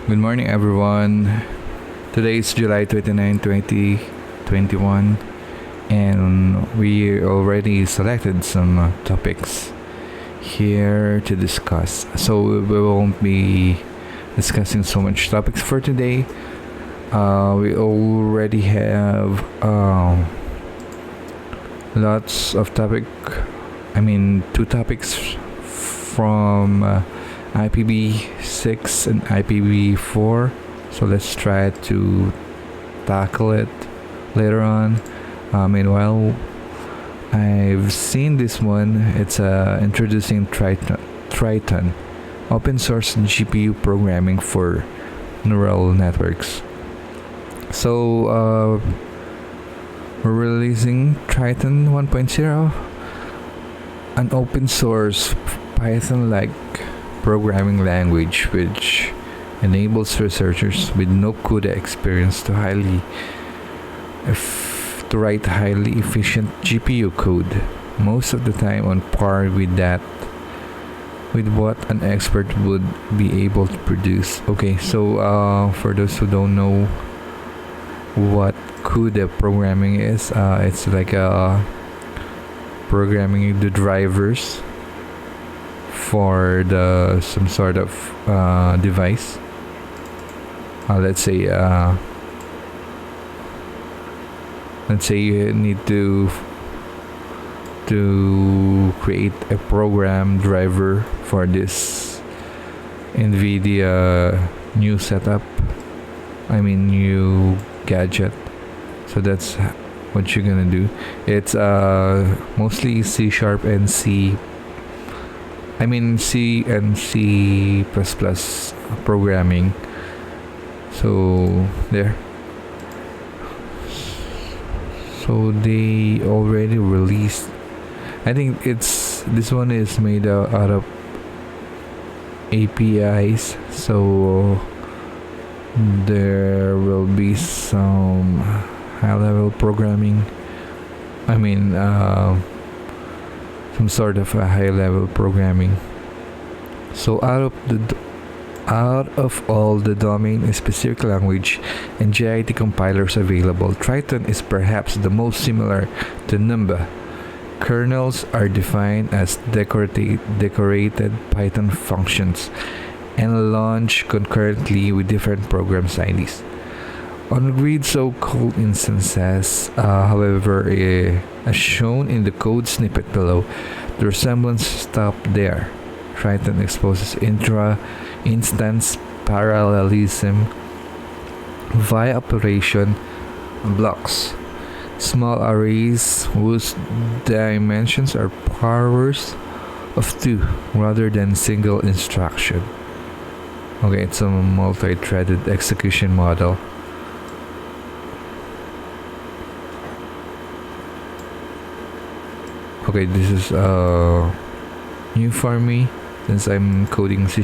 Good morning, everyone. Today is July 29, 2021, and we already selected some topics here to discuss. So we won't be discussing so much topics for today. We already have lots of topic. Two topics from IPv6 and IPv4. So let's try to tackle it later on. Meanwhile, I've seen this one. It's introducing Triton, open source GPU programming for neural networks. So we're releasing Triton 1.0, an open source Python-like programming language which enables researchers with no CUDA experience to write highly efficient GPU code, most of the time on par with what an expert would be able to produce. Okay, so for those who don't know what CUDA programming is, it's like programming the drivers for some sort of device. Let's say you need to create a program driver for this NVIDIA new gadget. So that's what you're gonna do. It's mostly C# and C and C++ programming. So there. So they already released. I think this one is made out of APIs. So there will be some high-level programming. Some sort of a high-level programming. So out of all the domain-specific language and JIT compilers available, Triton is perhaps the most similar to Numba. Kernels are defined as decorated Python functions and launch concurrently with different program IDs. On grid so-called instances, however, as shown in the code snippet below, the resemblance stops there. Triton exposes intra-instance parallelism via operation blocks, small arrays whose dimensions are powers of 2 rather than single instruction. Okay, it's a multi-threaded execution model. Okay, this is new for me since I'm coding C#.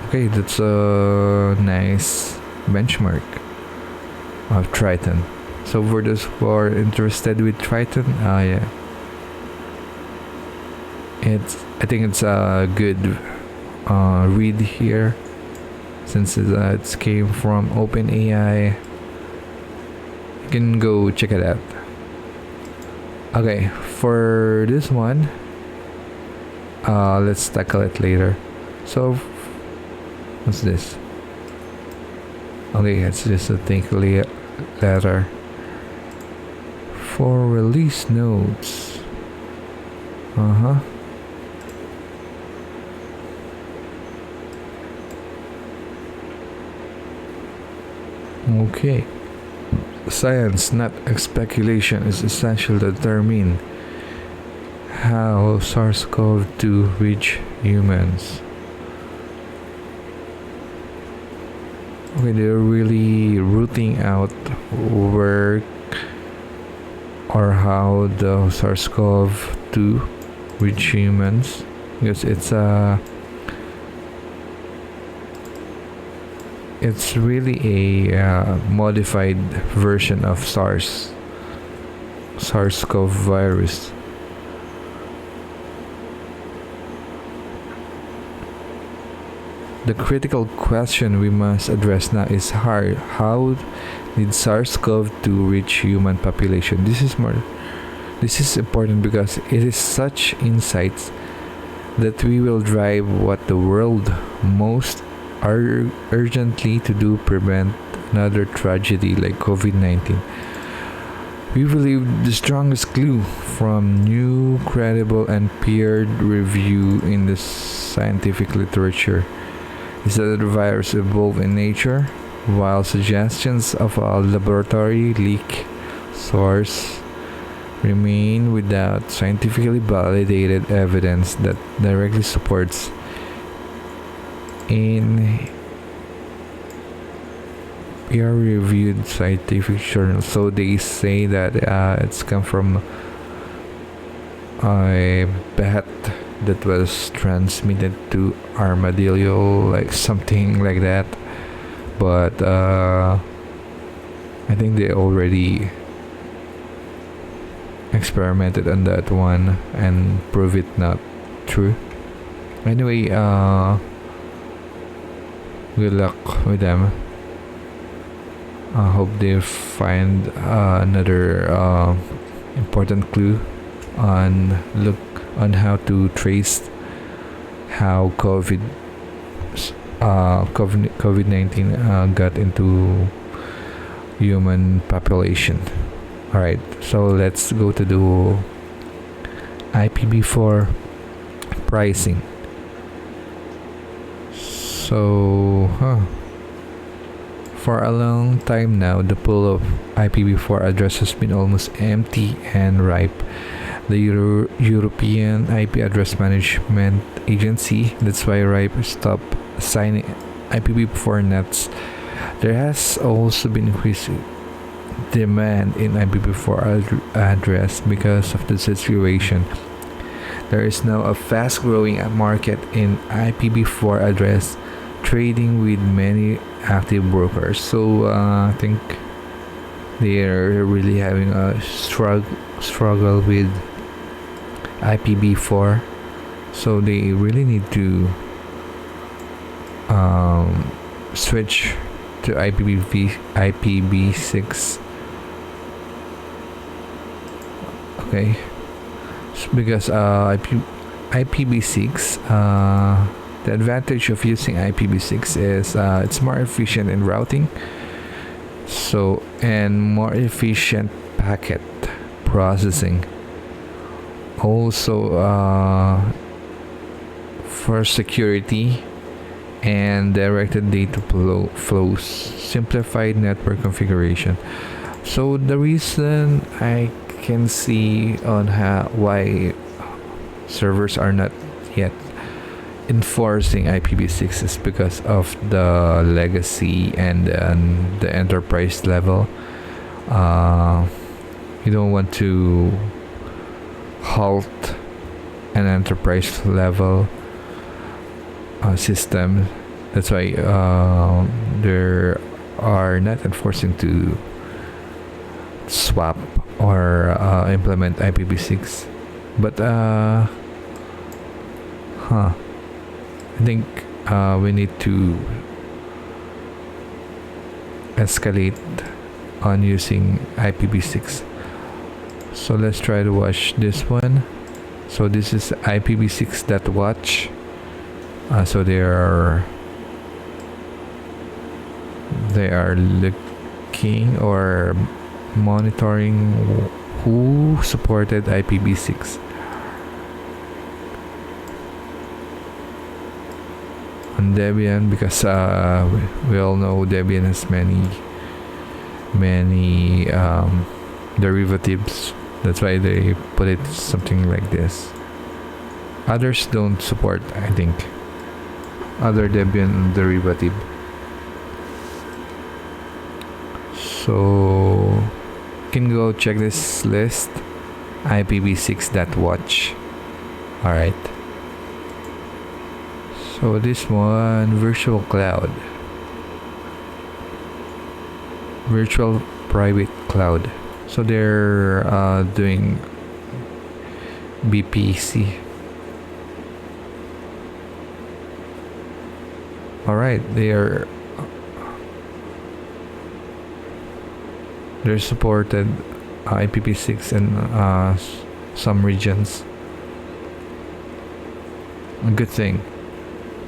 Okay, that's a nice benchmark of Triton. So for those who are interested with Triton, I think it's a good read here since it came from OpenAI. You can go check it out. Okay, for this one, let's tackle it later. So, what's this? Okay, it's just a thank you letter for release notes. Okay. Science, not speculation, is essential to determine how SARS-CoV-2 reach humans. Okay, they're really rooting out where or how the SARS-CoV-2 reach humans, because it's really a modified version of SARS-CoV virus. the critical question we must address now is how did SARS-CoV-2 reach human population? This is important because it is such insights that we will drive what the world most urgently to do prevent another tragedy like COVID-19. We believe the strongest clue from new, credible, and peer review in the scientific literature is that the virus evolved in nature, while suggestions of a laboratory leak source remain without scientifically validated evidence that directly supports in peer-reviewed scientific journals. So they say that it's come from a bat that was transmitted to armadillo, like something like that. But I think they already experimented on that one and prove it not true. Anyway, good luck with them. I hope they find another important clue on how to trace how COVID-19 got into human population. All right, so let's go to the IPv4 pricing. So, for a long time now, the pool of IPv4 address has been almost empty and ripe. The European IP Address Management Agency, that's why RIPE, stopped assigning IPv4 nets. There has also been increasing demand in IPv4 address because of the situation. There is now a fast-growing market in IPv4 address trading with many active brokers. So I think they are really having a struggle with IPv4. So they really need to switch to IPv6. Okay, because IPv6, the advantage of using IPv6 is it's more efficient in routing, so and more efficient packet processing. Also, for security and directed data flows, simplified network configuration. So the reason I can see on why servers are not yet enforcing IPv6 is because of the legacy and the enterprise level. You don't want to halt an enterprise level system. That's why they are not enforcing to swap or implement IPv6. But I think we need to escalate on using IPv6. So let's try to watch this one. So this is IPv6.watch. So they are looking or monitoring who supported IPv6 on Debian, because we all know Debian has many derivatives. That's why they put it something like this. Others don't support, I think, other Debian derivative. So you can go check this list, IPv6.watch. Alright. So this one, virtual cloud, virtual private cloud. So they're doing BPC. Alright, they're supported IPv6 in some regions. A good thing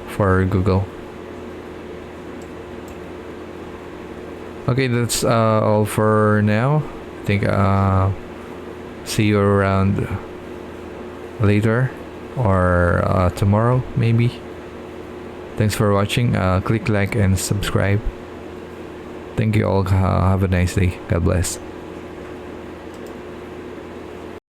for Google. Okay, that's all for now. I think see you around later or tomorrow maybe. Thanks for watching. Click like and subscribe. Thank you all. Have a nice day. God bless.